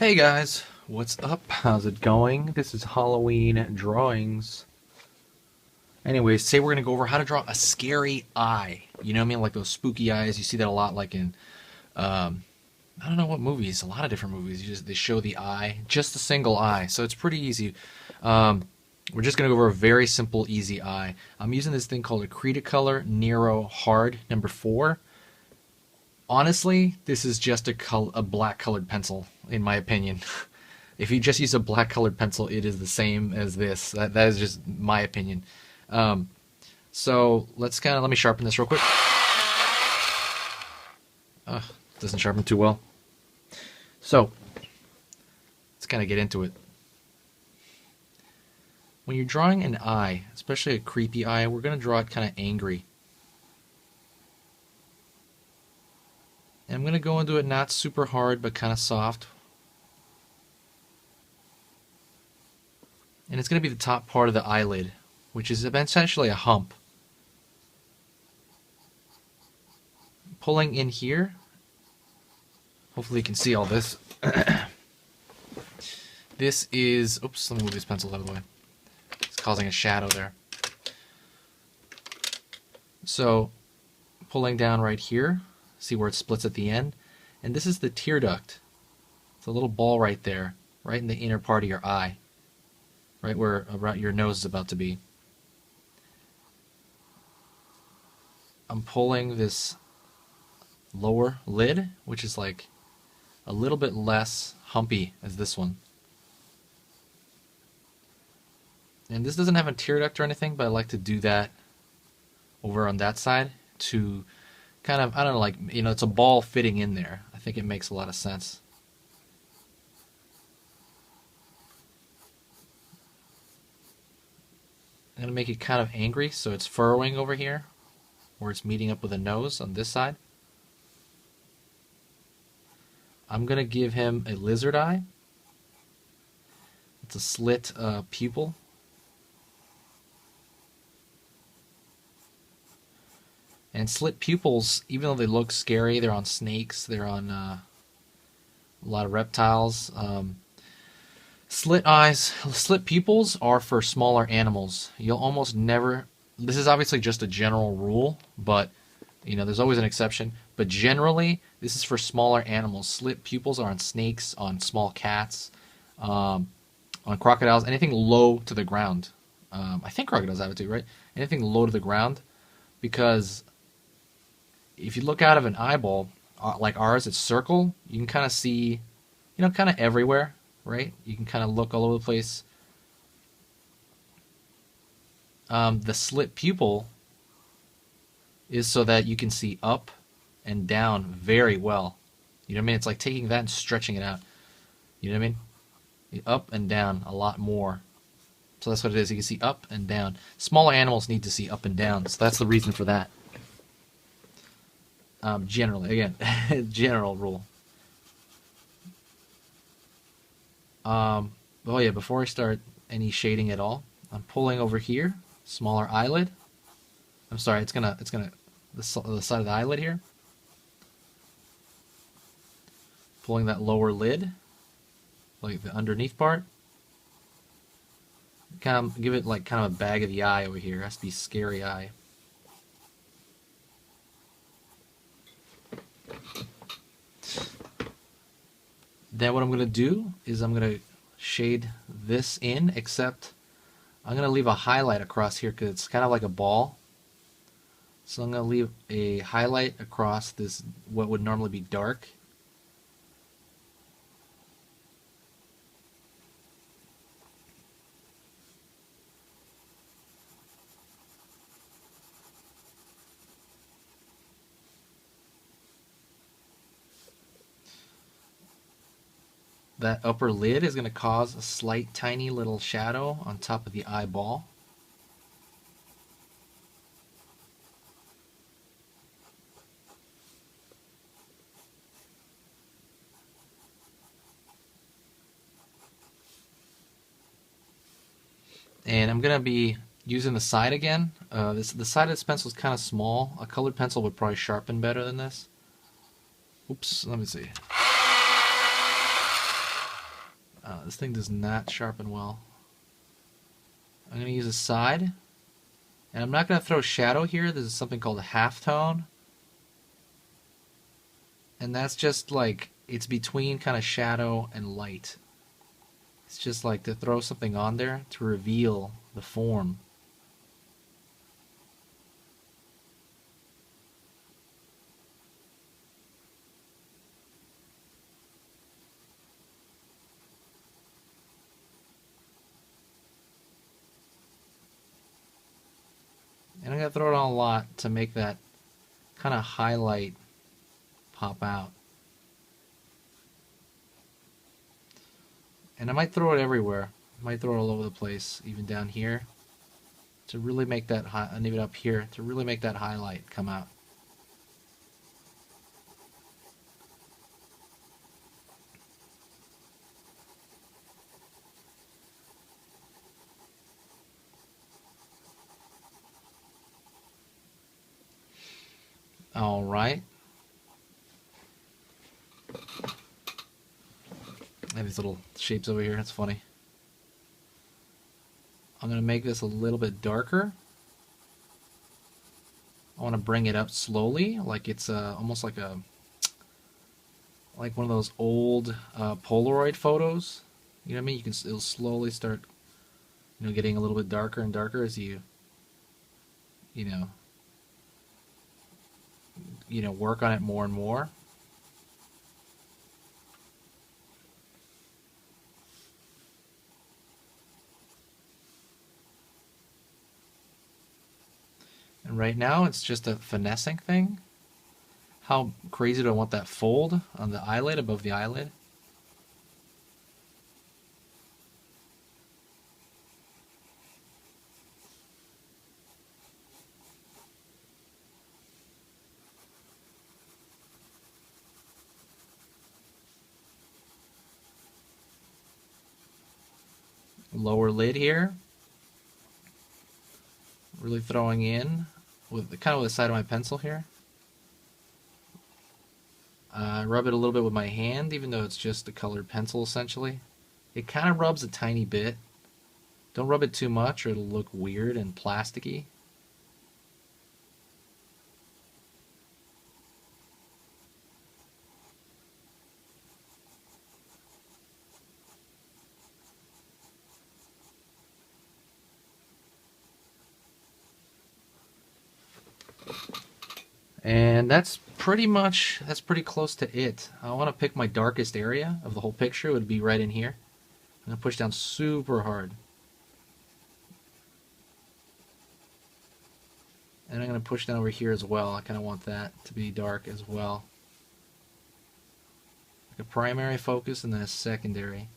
Hey guys, what's up? How's it going? This is Halloween drawings. Anyways, today we're going to go over how to draw a scary eye. You know what I mean? Like those spooky eyes. You see that a lot like in, I don't know what movies, a lot of different movies. They show the eye, just a single eye. So it's pretty easy. We're just going to go over a very simple, easy eye. I'm using this thing called a Cretacolor Nero Hard number 4. Honestly, this is just a black colored pencil, in my opinion. If you just use a black colored pencil, it is the same as this. That is just my opinion. So let me sharpen this real quick. Doesn't sharpen too well. So let's kind of get into it. When you're drawing an eye, especially a creepy eye, we're going to draw it kind of angry. And I'm going to go into it not super hard, but kind of soft. And it's going to be the top part of the eyelid, which is essentially a hump. Pulling in here. Hopefully you can see all this. This is... Oops, let me move this pencil out of the way. It's causing a shadow there. So, pulling down right here. See where it splits at the end? And this is the tear duct. It's a little ball right there, right in the inner part of your eye. Right where around your nose is about to be. I'm pulling this lower lid, which is like a little bit less humpy as this one. And this doesn't have a tear duct or anything, but I like to do that over on that side to kind of, I don't know, like, you know, it's a ball fitting in there. I think it makes a lot of sense. I'm going to make it kind of angry, so it's furrowing over here, where it's meeting up with the nose on this side. I'm going to give him a lizard eye. It's a slit pupil. And slit pupils, even though they look scary, they're on snakes, they're on a lot of reptiles. Slit pupils are for smaller animals. You'll almost never, this is obviously just a general rule, but you know, there's always an exception. But generally, this is for smaller animals. Slit pupils are on snakes, on small cats, on crocodiles, anything low to the ground. I think crocodiles have it too, right? Anything low to the ground, because if you look out of an eyeball, like ours, it's circle, you can kind of see, you know, kind of everywhere, right? You can kind of look all over the place. The slit pupil is so that you can see up and down very well. You know what I mean? It's like taking that and stretching it out. You know what I mean? Up and down a lot more. So that's what it is. You can see up and down. Smaller animals need to see up and down, so that's the reason for that. Generally, again, general rule. Oh yeah, before I start any shading at all, I'm pulling over here, smaller eyelid. I'm sorry, the side of the eyelid here. Pulling that lower lid, like the underneath part. Kind of give it like kind of a bag of the eye over here. It has to be scary eye. Then what I'm going to do is I'm going to shade this in, except I'm going to leave a highlight across here because it's kind of like a ball. So I'm going to leave a highlight across this, what would normally be dark. That upper lid is going to cause a slight tiny little shadow on top of the eyeball. And I'm going to be using the side again. The side of this pencil is kind of small. A colored pencil would probably sharpen better than this. Oops, let me see. This thing does not sharpen well. I'm going to use a side. And I'm not going to throw shadow here. This is something called a halftone. And that's just like, it's between kind of shadow and light. It's just like to throw something on there to reveal the form. And I'm going to throw it on a lot to make that kind of highlight pop out. And I might throw it everywhere. I might throw it all over the place, even down here, to really make that, and even up here, to really make that highlight come out. All right. I have these little shapes over here. That's funny. I'm going to make this a little bit darker. I want to bring it up slowly, like it's almost like one of those old Polaroid photos. You know what I mean? It'll slowly start, getting a little bit darker and darker as you work on it more and more. And right now it's just a finessing thing. How crazy do I want that fold on the eyelid, above the eyelid? Lower lid here. Really throwing in with the side of my pencil here. Rub it a little bit with my hand, even though it's just a colored pencil essentially. It kind of rubs a tiny bit. Don't rub it too much or it'll look weird and plasticky. And that's pretty close to it. I want to pick my darkest area of the whole picture. It would be right in here. I'm going to push down super hard. And I'm going to push down over here as well. I kind of want that to be dark as well. Like a primary focus and then a secondary.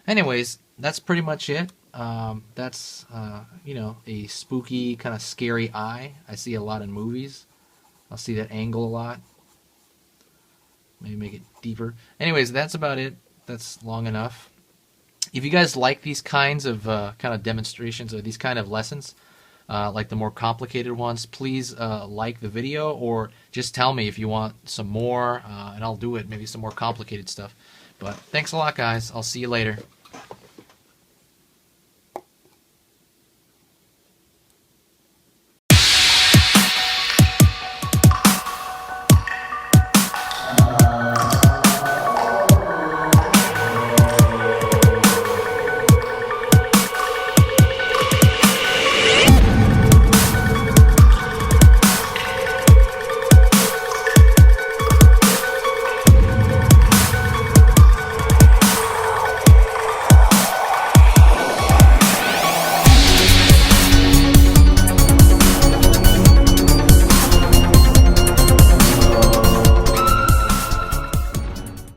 Anyways, that's pretty much it. That's a spooky, kind of scary eye. I see a lot in movies. I'll see that angle a lot. Maybe make it deeper. Anyways, that's about it. That's long enough. If you guys like these kinds of kind of demonstrations or these kind of lessons, like the more complicated ones, please like the video or just tell me if you want some more, and I'll do it. Maybe some more complicated stuff. But thanks a lot, guys. I'll see you later.